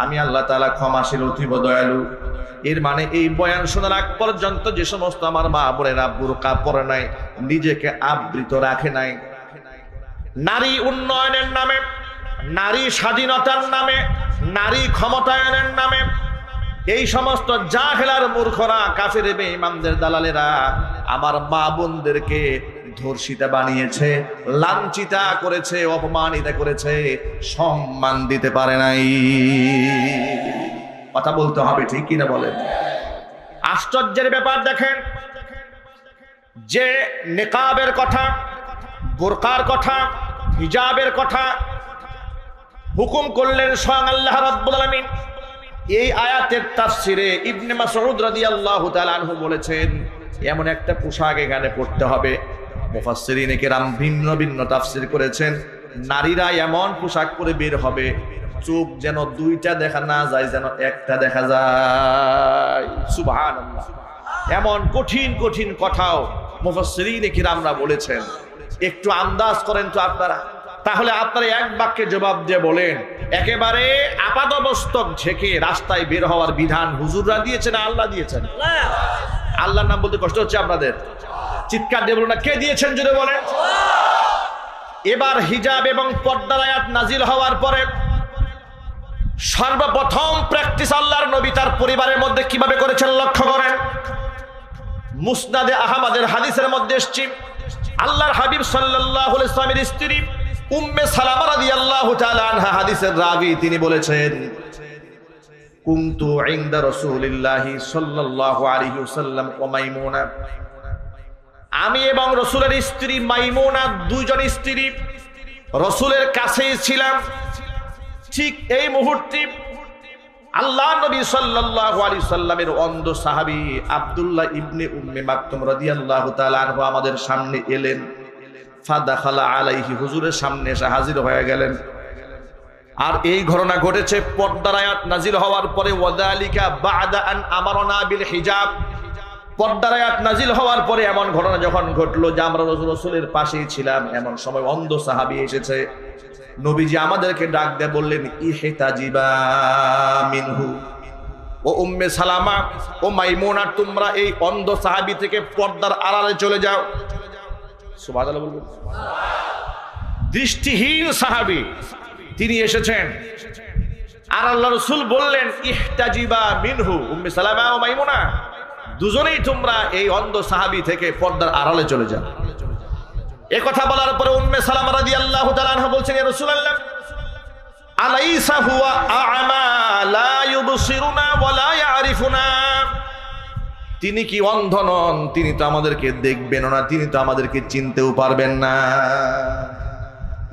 S1: আমি আল্লাহ তাআলা ক্ষমাশীল, অতীব দয়ালু। এর মানে এই বয়ান শোনার আগ পর্যন্ত যে সমস্ত আমার মা বোনেরা বুরকা পরে নাই, নিজেকে আবৃত রাখে নাই, নারী উন্নয়নের নামে, নারী স্বাধীনতার নামে, নারী ক্ষমতায়নের নামে এই সমস্ত জাহেলার মূর্খরা, কাফের বেঈমানদের দালালেরা আমার মা বোনদেরকে ধর্ষিতা বানিয়েছে, লাঞ্ছিতা করেছে, অপমানিত করেছে, সম্মান দিতে পারে নাই। কথা বলতে হবে, ঠিক কিনা বলেন? আশ্চর্যের ব্যাপার দেখেন, যে নিকাবের কথা, বোরকার কথা, হিজাবের কথা হুকুম করলেন স্বয়ং আল্লাহ রাব্বুল আলামিন। এই আয়াতের তাফসিরে ইবনে মাসউদ রাদিয়াল্লাহু তাআলা আনহু বলেছেন, এমন একটা পোশাক এখানে পড়তে হবে। মুফাসসিরিনে কেরাম ভিন্ন ভিন্ন তাফসির করেছেন। নারীরা এমন পোশাক পরে বের হবে, চোখ যেন দুইটা দেখা না যায়, যেন একটা দেখা যায়। সুবহানাল্লাহ। এমন কঠিন কঠিন কথাও মুফাসসিরিনে কেরামরা বলেছেন। একটু আন্দাজ করেন তো আপনারা। তাহলে আপনারা এক বাক্যে জবাব দিয়ে বলেন, একেবারে আপাদমস্তক ঝেঁকে রাস্তায় বের হওয়ার বিধান হুজুররা দিয়েছেন না আল্লাহ দিয়েছেন? আল্লাহর নাম বলতে কষ্ট হচ্ছে আপনাদের? চিৎকার দিয়ে বলুন না, কে দিয়েছেন যদি বলেন। এবার হিজাব এবং পর্দার আয়াত নাজিল হওয়ার পরে সর্বপ্রথম প্র্যাকটিস আল্লাহর নবী তার পরিবারের মধ্যে কিভাবে করেছেন লক্ষ্য করেন। মুসনাদে আহমদের হাদিসের মধ্যে এসেছে, আল্লাহর হাবিব সাল্লাল্লাহু আলাইহি ওয়াসাল্লামের স্ত্রী উম্মে সালামা রাদিয়াল্লাহু তাআলা আনহা হাদিসের রাবি, তিনি বলেছেন, কুনতু ইনদা রাসূলিল্লাহি সাল্লাল্লাহু আলাইহি ওয়াসাল্লাম ওয়া মাইমুনা, আমি এবং রাসূলের স্ত্রী মাইমুনা, দুইজন স্ত্রী রাসূলের কাছেই ছিলাম। ঠিক এই মুহূর্তে আল্লাহ নবী সাল্লাল্লাহু আলাইহি সাল্লামের অন্ধ সাহাবী আব্দুল্লাহ ইবনে উম্মে মাকতুম রাদিয়াল্লাহু তাআলা আনহু আমাদের সামনে এলেন। ফাদাখালা আলাইহি, হুজুরের সামনে এসে হাজির হয়ে গেলেন। আর এই ঘটনা ঘটেছে পর্দার আয়াত নাজিল হওয়ার পরে। ওয়াদালিকা বা'দা আন আমারনা বিল হিজাব, পর্দার আয়াত নাজিল হওয়ার পরে এমন ঘটনা যখন ঘটলো যে আমরা রাসূলের পাশেই ছিলাম, এমন সময় অন্ধ সাহাবী এসেছে। নবীজি আমাদেরকে ডাক দিয়ে বললেন, ইহতাজিবা মিনহু, ও উম্মে সালামা ও মাইমুনা, তোমরা এই অন্ধ সাহাবী থেকে পর্দার আড়ালে চলে যাও। সুবহানাল্লাহ বলবেন। দৃষ্টিহীন সাহাবী তিনি এসেছেন। আর আল্লাহ রাসূল বললেন ইহতাজিবা মিনহু, উম্মে সালামা ও মাইমুনা দুজনেই তোমরা এই অন্ধ সাহাবী থেকে পর্দার আড়ালে চলে যাও। এই কথা বলার পরে উম্মে সালামা রাদিয়াল্লাহু তাআলা আনহা বলছেন, ইয়া রাসূলুল্লাহ আলাইসা হুয়া আ'মা লা ইউবসিরুনা ওয়া লা ইয়ারিফুনা, তিনি কি অন্ধ নন? তিনি তো আমাদেরকে দেখবেন না, তিনি তো আমাদেরকে চিনতেও পারবেন না।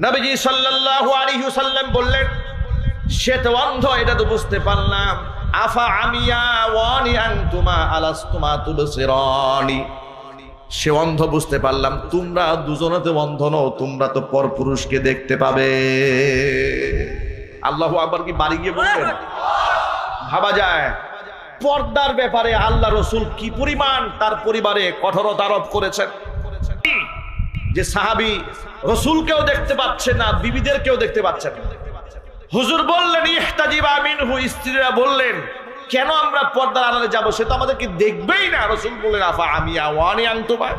S1: নবীজি সাল্লাল্লাহু আলাইহি ওয়াসাল্লাম বললেন, সে তো অন্ধ, এটা তো বুঝতে পারলাম। আফা আমিয়া ওয়ানি আনতুমা আলাস্তুমা তুবসিরানি, সে অন্ধ বুঝতে পারলাম, তোমরা দুজনে তো অন্ধ নও, তোমরা তো পরপুরুষকে দেখতে পাবে। আল্লাহু আকবার কি বাড়ি গিয়ে বলবেন? ভাবা যায় পর্দার ব্যাপারে আল্লাহ রাসূল কি পরিমাণ তার পরিবারে কঠোরতা আরোপ করেছেন, যে সাহাবী রাসূলকেও দেখতে পাচ্ছে না, বিবিদেরকেও দেখতে পাচ্ছেন না। হুজুর বললেন ইহতাজিবা মিনহু, স্ত্রীরা বললেন কেন আমরা পর্দার আড়ালে যাব, সে তো আমাদেরকে দেখবেই না। রাসূল বললেন আফা আমিয়া ওয়ানি আনতুমা,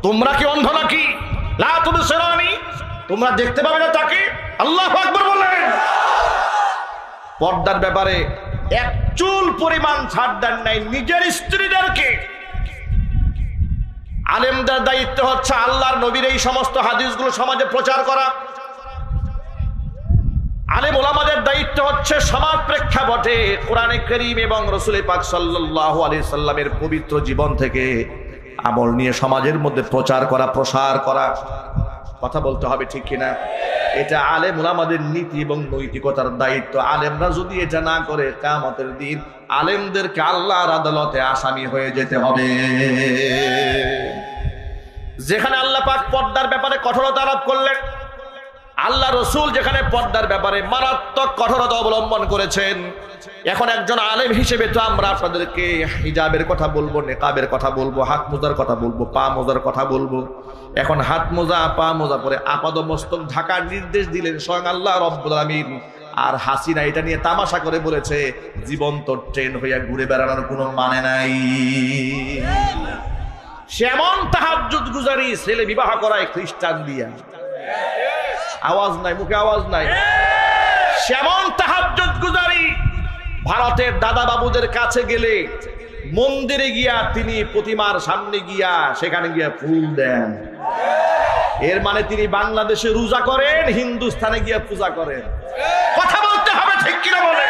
S1: তোমরা কি অন্ধ নাকি? লা তুবসিরানি, তোমরা দেখতে পাবে না তাকে? আল্লাহু আকবার বলেন। পর্দার ব্যাপারে এক চুল পরিমাণ ছাড় দেন নাই নিজের স্ত্রীদেরকে। আলেমদের দায়িত্ব হচ্ছে আল্লাহর নবীর এই সমস্ত হাদিসগুলো সমাজে প্রচার করা। আলেম ওলামাদের দায়িত্ব হচ্ছে সমাজ প্রেক্ষাপটে কোরআনে কারীম এবং রাসূল পাক সাল্লাল্লাহু আলাইহি সাল্লামের পবিত্র জীবন থেকে আমল নিয়ে সমাজের মধ্যে প্রচার করা, প্রসার করা। কথা বলতে হবে, ঠিক কিনা? এটা আলেম ওলামাদের নীতি এবং নৈতিকতার দায়িত্ব। আলেমরা যদি এটা না করে, কিয়ামতের দিন আলেমদেরকে আল্লাহর আদালতে আসামি হয়ে যেতে হবে। যেখানে আল্লাহ পাক পর্দার ব্যাপারে কঠোরতা আরোপ করলেন, আল্লাহ রাসূল যেখানে পর্দার ব্যাপারে মারাত্মক কঠোরতা অবলম্বন করেছেন, এখন একজন আলেম হিসেবে তো আমরা আপনাদেরকে হিজাবের কথা বলবো, নিকাবের কথা বলবো, হাত মোজার কথা বলবো, পা মোজার কথা বলবো। এখন হাত মোজা, পা মোজা পরে আপাদমস্তক ঢাকার নির্দেশ দিলেন স্বয়ং আল্লাহ রাব্বুল আলামিন। আর হাসিনা এটা নিয়ে তামাশা করে বলেছে জীবন্ত ট্রেন হইয়া ঘুরে বেড়ানোর কোনো মানে নাই। সেমন তাহাজ্জুদ গুজারি ছেলে বিবাহ করায় খ্রিস্টান দিয়া, আওয়াজ নাই, মুখে আওয়াজ নাই। সেমন তাহাজ্জুদ গুজারি ভারতের দাদা বাবুদের কাছে গেলে মন্দিরে গিয়া তিনি প্রতিমার সামনে গিয়া সেখানে গিয়া ফুল দেন। এর মানে তিনি বাংলাদেশে রোজা করেন, হিন্দুস্তানে গিয়া পূজা করেন। কথা বলতে হবে, ঠিক কিনা বলে?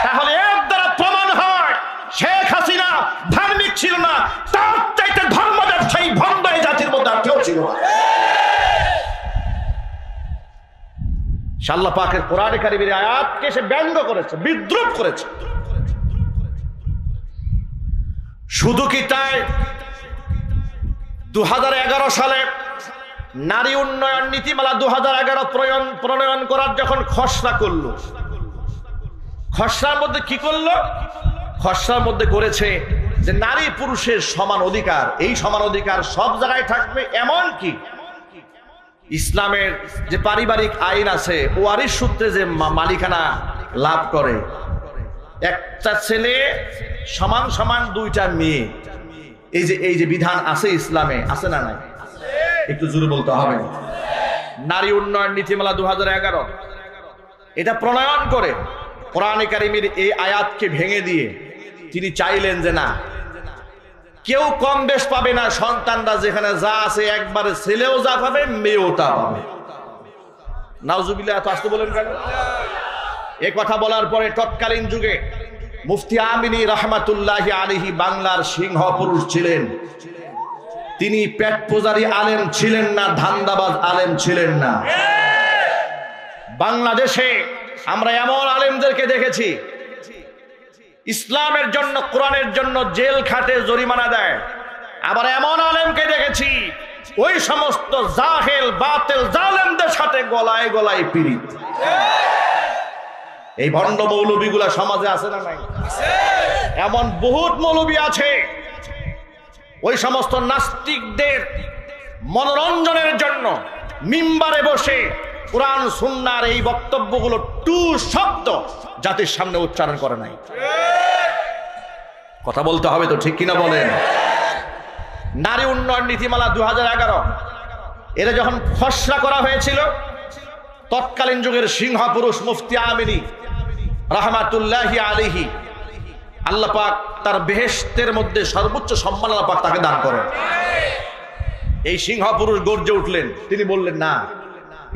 S1: তাহলে এর দ্বারা প্রমাণ হয় শেখ হাসিনা ধার্মিক ছিল না, তার চাইতে ধর্ম ব্যবসায়ী ভণ্ড এই জাতির মধ্যে আর কেউ ছিল না। আল্লাহ পাকের কোরআনে কারীমের আয়াতকে সে ব্যঙ্গ করেছে, বিদ্রুপ করেছে। শুধু কি তাই, 2011 সালে নারী উন্নয়ন নীতিমালা 2011 প্রণয়ন করার যখন খসড়া করলো, খসড়ার মধ্যে কি করলো? খসড়ার মধ্যে করেছে যে নারী পুরুষের সমান অধিকার, এই সমান অধিকার সব জায়গায় থাকবে। এমন কি ইসলামের যে পারিবারিক আইন আছে, ওয়ারিশ সূত্রে যে মালিকানা লাভ করে, একটা ছেলে সমান সমান দুইটা মেয়ে, এই যে বিধান আছে ইসলামে, আছে না নাই? একটু জোরে বলতে হবে। নারী উন্নয়ন নীতিমালা 2011 এটা প্রণয়ন করে কোরআনে কারীমের এই আয়াতকে ভেঙে দিয়ে তিনি চাইলেন যে না, কেউ কম বেশ পাবে না, সন্তানরা যেখানে যা আছে একবারে ছেলেও যা পাবে, মেয়েও তা পাবে। নাউজুবিল্লাহ, এত আসতে বলেন কেন? এ কথা বলার পরে তৎকালীন যুগে মুফতি আমিনী রাহমাতুল্লাহি আলাইহি বাংলার সিংহ পুরুষ ছিলেন। তিনি পেট পূজারী আলেম ছিলেন না, ধান্দাবাজ আলেম ছিলেন না। বাংলাদেশে আমরা এমন আলেমদেরকে দেখেছি ইসলামের জন্য, কোরআনের জন্য জেল খাটে, জরিমানা দেয়। আবার এমন আলেমকে দেখেছি ওই সমস্ত জাহেল বাতিল জালেমদের সাথে গলায় গলায় পীড়িত। এই ভণ্ড মৌলবীগুলা সমাজে আছে না নাই? এমন বহুত মৌলবী আছে ওই সমস্ত নাস্তিকদের মনোরঞ্জনের জন্য মিম্বারে বসে কোরআন সুন্নাহর এই বক্তব্যগুলো টু শব্দ জাতির সামনে উচ্চারণ করে নাই। কথা বলতে হবে তো, ঠিক কিনা বলেন? নারী উন্নয়ন নীতিমালা 2011 এটা যখন খসড়া করা হয়েছিল, তৎকালীন যুগের সিংহ পুরুষ মুফতি আমিনী রাহমাতুল্লাহি আলাইহি, আল্লাহ পাক তার বেহেশতের মধ্যে সর্বোচ্চ সম্মান আল্লাহ পাক তাকে দান করেন। এই সিংহ পুরুষ গর্জে উঠলেন, তিনি বললেন না,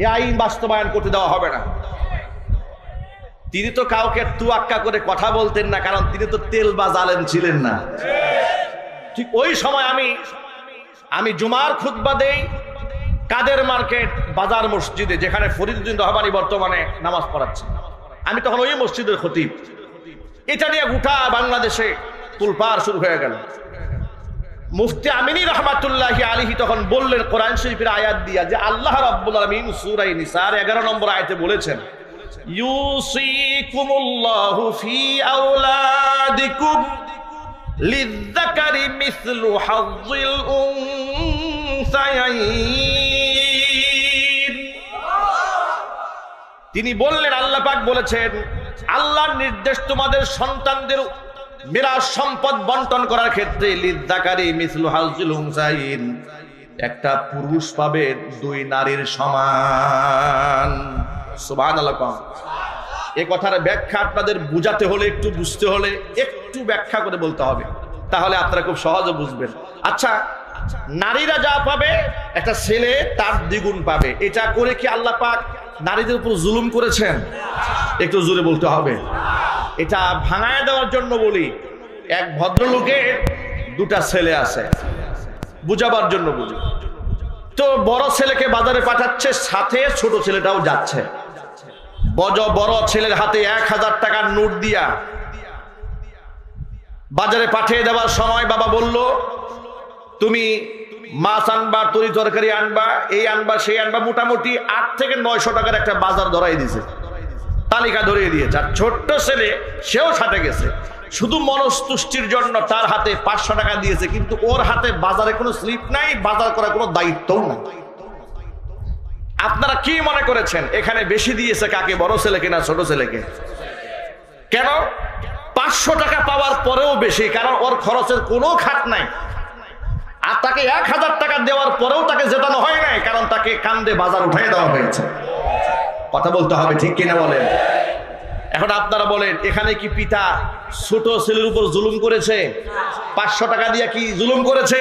S1: এই আইন বাস্তবায়ন করতে দেওয়া হবে না। তিনি তো কাউকে তুয়াক্কা করে কথা বলতেন না, কারণ তিনি তো তেলবাজ আলেম ছিলেন না। ঠিক ওই সময় আমি জুমার খুতবা দেই কাদের মার্কেট বাজার মসজিদে, যেখানে ফরিদউদ্দিন রহমানী বর্তমানে নামাজ পড়াচ্ছে। আমি তখন ওই মসজিদের খতিব। এটা নিয়ে গোটা বাংলাদেশে তুলপাড় শুরু হয়ে গেল। মুফতি আমিনী রাহমাতুল্লাহি আলাইহি তখন বললেন কোরআন শরীফের আয়াত দিয়া যে আল্লাহ রাব্বুল আলামিন সূরা নিসার 11 নম্বর আয়াতে বলেছেন, ইউসিকুমুল্লাহু ফি আওলাদিকুম লিযযাকারি মিসলু হাযযিল উনসায়াইন। তিনি বললেন, আল্লাহ পাক বলেছেন, আল্লাহর নির্দেশ তোমাদের সন্তানদের মিরাস সম্পদ বন্টন করার ক্ষেত্রে লিযযাকারি মিসলু হাযযিল উনসায়াইন, একটা পুরুষ পাবে দুই নারীর সমান। সুবহানাল্লাহ। এই কথার ব্যাখ্যা আপনাদের বুঝাতে হলে, একটু বুঝতে হলে একটু ব্যাখ্যা করে বলতে হবে, তাহলে আপনারা খুব সহজে বুঝবেন। আচ্ছা, নারীরা যা পাবে একটা ছেলে তার দ্বিগুণ পাবে, এটা করে কি আল্লাহ পাক নারীদের উপর জুলুম করেছেন? একটু জোরে বলতে হবে। এটা ভাঙায় দেওয়ার জন্য বলি, এক ভদ্রলোকের দুটা ছেলে আছে, বুঝাবার জন্য বলি। তো বড় ছেলেকে বাজারে পাঠাচ্ছে, সাথে ছোট ছেলেটাও যাচ্ছে। বড় ছেলের হাতে 1000 টাকার নোট দিয়া বাজারে পাঠিয়ে দেওয়ার সময় বাবা বলল, তুমি মাছ আনবা, তরি তরকারি আনবা, এই আনবা, সেই আনবা, মোটামুটি 8 থেকে 900 টাকার একটা বাজার ধরাই দিয়েছে, তালিকা ধরিয়ে দিয়েছে। আর ছোট্ট ছেলে সেও সাথে গেছে, শুধু মনস্তুষ্টির জন্য তার হাতে 500 টাকা দিয়েছে, কিন্তু ওর হাতে বাজারে কোনো স্লিপ নাই, বাজার করার কোনো দায়িত্বও নাই। আপনারা কি মনে করেছেন এখানে বেশি দিয়েছে কাকে, বড় ছেলেকে না ছোট ছেলেকে? কেন? 500 টাকা পাওয়ার পরেও বেশি, কারণ ওর খরচের কোনো খাত নাই। আর তাকে 1000 টাকা দেওয়ার পরেও তাকে জেতানো হয় নাই, কারণ তাকে কান্দে বাজার উঠাই দেওয়া হয়েছে। কথা বলতে হবে, ঠিক কিনা বলেন? এখন আপনারা বলেন, এখানে কি পিতা ছোট ছেলের উপর জুলুম করেছে? 500 টাকা দিয়ে কি জুলুম করেছে?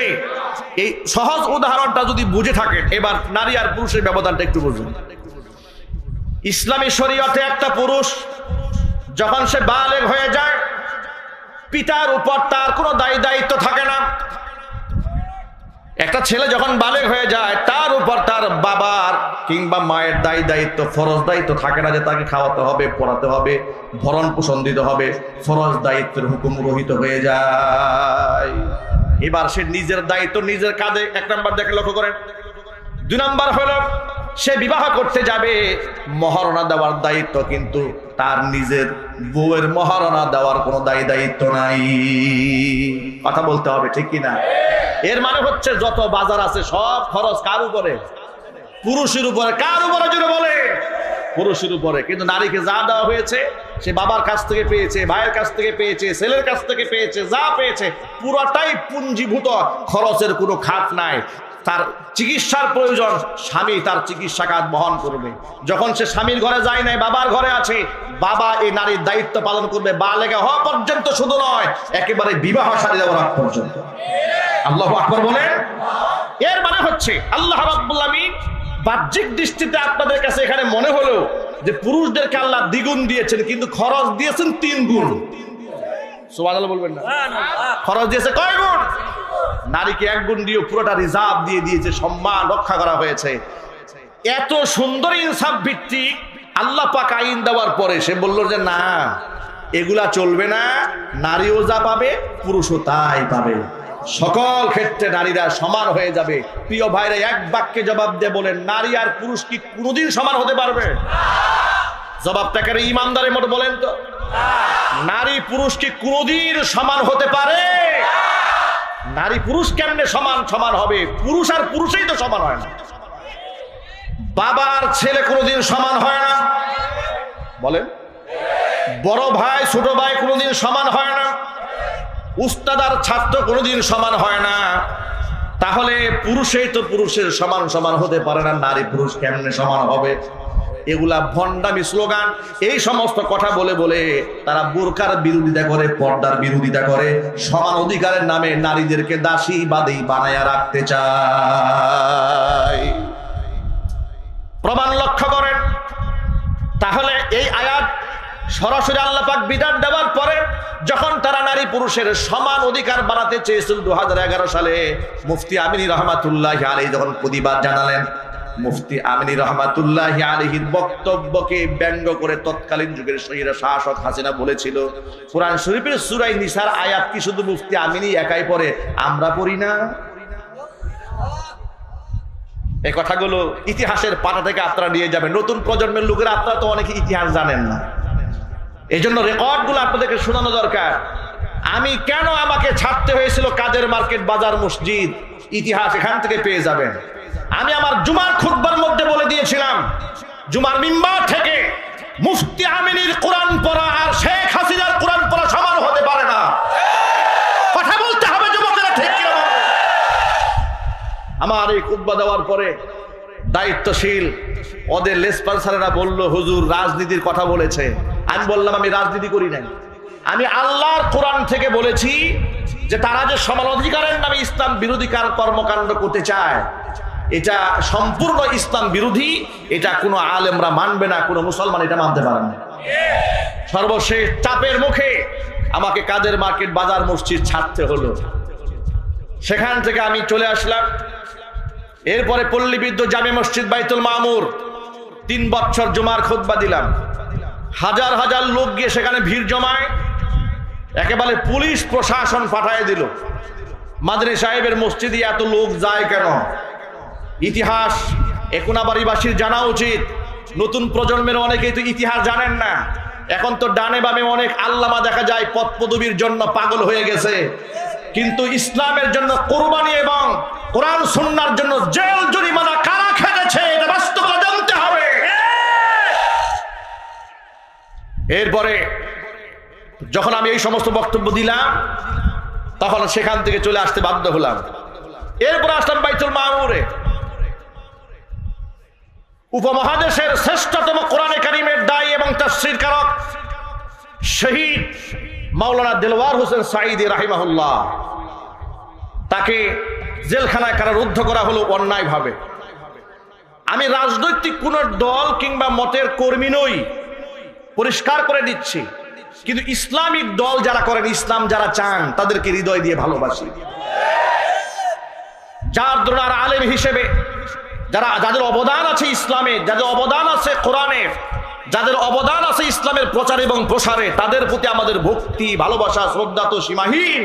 S1: এই সহজ উদাহরণটা যদি বুঝে থাকেন, এবার নারী আর পুরুষের ব্যবধানটা একটু বুঝুন। ইসলামী শরীয়তে একটা পুরুষ যখন সে বালেগ হয়ে যায়, পিতার উপর তার কোনো দায়িত্ব থাকে না। একটা ছেলে যখন বালেগ হয়ে যায়, তার উপর তার বাবার কিংবা মায়ের দায়িত্ব, ফরজ দায়িত্ব থাকে না যে তাকে খাওয়াতে হবে, পড়াতে হবে, ভরণ পোষণ দিতে হবে। ফরজ দায়িত্বের হুকুম রহিত হয়ে যায়। এবার সে নিজের দায়িত্ব নিজের কাঁধে, 1 নাম্বার দেখে লক্ষ্য করেন। 2 নাম্বার হলো সে বিবাহ করতে যাবে, মহারণা দেওয়ার দায়িত্ব, কিন্তু তার নিজের বউয়ের মহারণা দেওয়ার কোনো দায়িত্ব নাই। কথা বলতে হবে, ঠিক কিনা? এর মানে হচ্ছে যত বাজার আছে সব খরচ কার উপরে? পুরুষের উপরে। কার উপরে জুড়ে বলে? পুরুষের উপরে। কিন্তু নারীকে যা দেওয়া হয়েছে, সে বাবার কাছ থেকে পেয়েছে, ভাইয়ের কাছ থেকে পেয়েছে, ছেলের কাছ থেকে পেয়েছে, যা পেয়েছে পুরোটাই পুঞ্জীভূত, খরচের কোনো খাত নাই। তার চিকিৎসার প্রয়োজন, স্বামী তার চিকিৎসা খাত বহন করবে। যখন সে স্বামীর ঘরে যায় নাই, বাবার ঘরে আছে, বাবা এই নারীর দায়িত্ব পালন করবে, বালেগা হওয়া পর্যন্ত শুধু নয়, একেবারে বিবাহ শাদী দেওয়ার আগ পর্যন্ত। আল্লাহু আকবার বলেন। এর মানে হচ্ছে আল্লাহ রাব্বুল আমিন বাহ্যিক দৃষ্টিতে আপনাদের কাছে এখানে মনে হলো যে পুরুষদেরকে আল্লাহ দ্বিগুণ দিয়েছেন, কিন্তু খরচ দিয়েছেন 3 গুণ। সুবহানাল্লাহ বলবেন না? খরচ দিয়েছে কয় গুণ? নারীকে 1 গুণ দিয়ে পুরোটা রিজার্ভ দিয়ে দিয়েছে, সম্মান রক্ষা করা হয়েছে। এত সুন্দর ইনসাফ ভিত্তিক আল্লাহ পাক আইন দেওয়ার পরে সে বলল যে না, এগুলা চলবে না, নারীও যা পাবে পুরুষও তাই পাবে, সকল ক্ষেত্রে নারীরা সমান হয়ে যাবে। প্রিয় ভাইরা, এক বাক্যে জবাব দিয়ে বলেন, নারী আর পুরুষ কি কোনোদিন সমান হতে পারবে? জবাবটাকে ইমানদারের মতো বলেন তো। নারী পুরুষ কি কোনোদিন সমান হতে পারে? নারী পুরুষ কেমনে সমান হবে? পুরুষ আর পুরুষই তো সমান হয় না। বাবার ছেলে কোনোদিন সমান হয় না, বলেন। বড় ভাই ছোট ভাই কোনোদিন সমান হয় না। উস্তাদ আর ছাত্র কোনোদিন সমান হয় না। তাহলে পুরুষই তো পুরুষের সমান হতে পারে না, নারী পুরুষ কেমনে সমান হবে? এগুলা ভণ্ডামি স্লোগান। এই সমস্ত কথা বলে বলে তারা বোরকার বিরোধিতা করে, পর্দার বিরোধিতা করে, সমান অধিকারের নামে নারীদেরকে দাসী বাদী বানায়া রাখতে চায়। প্রমাণ লক্ষ্য করেন। তাহলে এই আয়াত সরাসরি আল্লাহ পাক বিধান দেওয়ার পরে যখন তারা নারী পুরুষের সমান অধিকার বানাতে চেয়েছিল 2011 সালে, মুফতি আমিনী রহমাতুল্লাহি আলাইহি যখন প্রতিবাদ জানালেন, মুফতি আমিনী রহমাতুল্লাহি আলাইহির বক্তব্যকে ব্যঙ্গ করে তৎকালীন যুগের শহীদ শাসক হাসিনা বলেছিল, কোরআন শরীফের সূরা নিসার আয়াত কি শুধু মুফতি আমিনী একাই পড়ে, আমরা পড়ি না? এই কথাগুলো ইতিহাসের পাতা থেকে আপনারা নিয়ে যাবেন। নতুন প্রজন্মের লোকেরা, আপনারা তো অনেকে ইতিহাস জানেন না, এই জন্য রেকর্ডগুলো আপনাদেরকে শোনানো দরকার। আমি কেন আমাকে ছাড়তে হয়েছিল কাদের মার্কেট, বাজার, মসজিদ, ইতিহাস এখান থেকে পেয়ে যাবেন। আমি আমার জুমার খুতবার মধ্যে বলে দিয়েছিলাম, জুমার মিম্বার থেকে মুফতি আমিনীর কোরআন পড়া আর শেখ হাসিনার কোরআন পড়া সমান হতে পারে না। কথা বলতে হবে যুবকেরা, ঠিক কিনা? আমার এই খুতবা দেওয়ার পরে দায়িত্বশীল ওদের লেসপালসারেরা বলল, হুজুর রাজনীতির কথা বলেছে। আমি বললাম, আমি রাজনীতি করি নাই, আমি আল্লাহর কোরআন থেকে বলেছি যে তারা যে সমান অধিকারের নামে ইসলাম বিরোধী কর্মকাণ্ড করতে চায়, এটা সম্পূর্ণ ইসলাম বিরোধী। এটা কোনো আলেমরা মানবে না, কোনো মুসলমান এটা মানতে পারে না। সর্বশেষ চাপের মুখে আমাকে কাদের মার্কেট, বাজার, মসজিদ ছাড়তে হলো। সেখান থেকে আমি চলে আসলাম। এরপরে পল্লীবিদ্যুৎ জামে মসজিদ বাইতুল মামুর 3 বছর জুমার খুতবা দিলাম। হাজার হাজার লোক গিয়ে সেখানে ভিড় জমায়, একেবারে পুলিশ প্রশাসন পাঠায় দিল। মাদানী সাহেবের মসজিদে এত লোক যায় কেন? ইতিহাস একুনাবাড়িবাসীর জানা উচিত। নতুন প্রজন্মের অনেকেই তো ইতিহাস জানেন না। এখন তো ডানে বামে অনেক আল্লামা দেখা যায় পদ পদবীর জন্য পাগল হয়ে গেছে, কিন্তু ইসলামের জন্য কোরবানি এবং কোরআন সুন্নাহর জন্য জেল জরিমানা কারা খেটেছে এটা বাস্তবতা জানতে হবে। এরপরে যখন আমি এই সমস্ত বক্তব্য দিলাম, তখন সেখান থেকে চলে আসতে বাধ্য হলাম। এরপর আসলাম বাইতুল মামুরে। উপমহাদেশের শ্রেষ্ঠতম কোরআনে কারিমের দায়ী এবং তাফসীর কারক শহীদ মাওলানা দেলওয়ার হোসেন সাঈদী রাহিমাহুল্লাহ, তাকে জেলখানায় কারারুদ্ধ করা হলো অন্যায়ভাবে। আমি রাজনৈতিক কোন দল কিংবা মতের কর্মী নই, পরিষ্কার করে দিচ্ছি। কিন্তু ইসলামিক দল যারা করেন, ইসলাম যারা চান, তাদেরকে হৃদয় দিয়ে ভালোবাসি। যার দ্বারা আলেম হিসেবে যাদের অবদান আছে ইসলামে, যাদের অবদান আছে কোরআনে, যাদের অবদান আছে ইসলামের প্রচার এবং প্রসারে, তাদের প্রতি আমাদের ভক্তি, ভালোবাসা, শ্রদ্ধা তো সীমাহীন।